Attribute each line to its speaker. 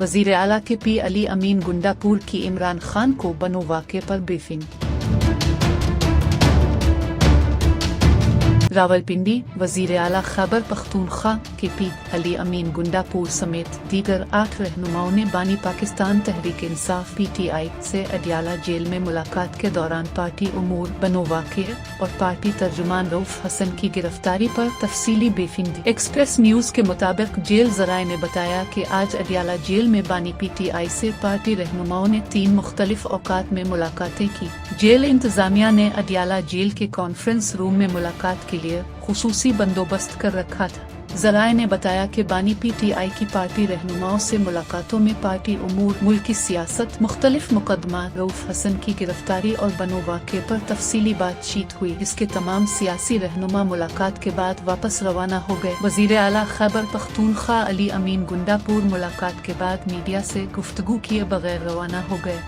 Speaker 1: وزیر اعلیٰ کے پی علی امین گنڈا پور کی عمران خان کو بنو واقعے پر بریفنگ۔ راولپنڈی، وزیر اعلیٰ خیبر پختونخوا کے پی علی امین گنڈا پور سمیت دیگر 8 رہنماؤں نے بانی Pakistan Tehreek Insaf P T I سے اڈیالہ جیل میں ملاقات کے دوران پارٹی امور، بنو واقعے اور پارٹی ترجمان رؤف حسن کی گرفتاری پر تفصیلی بریفنگ دی۔ ایکسپریس نیوز کے مطابق جیل ذرائع نے بتایا کہ آج اڈیالہ جیل میں بانی پی ٹی آئی سے پارٹی رہنماؤں نے 3 مختلف اوقات میں ملاقاتیں کی۔ جیل انتظامیہ نے اڈیالہ جیل کے کانفرنس روم میں ملاقات کے لیے خصوصی بندوبست کر رکھا تھا۔ ذرائع نے بتایا کہ بانی پی ٹی آئی کی پارٹی رہنماؤں سے ملاقاتوں میں پارٹی امور، ملکی سیاست، مختلف مقدمات، رؤف حسن کی گرفتاری اور بنو واقعے پر تفصیلی بات چیت ہوئی، جس کے تمام سیاسی رہنما ملاقات کے بعد واپس روانہ ہو گئے۔ وزیر اعلیٰ خیبر پختونخوا علی امین گنڈا پور ملاقات کے بعد میڈیا سے گفتگو کیے بغیر روانہ ہو گئے۔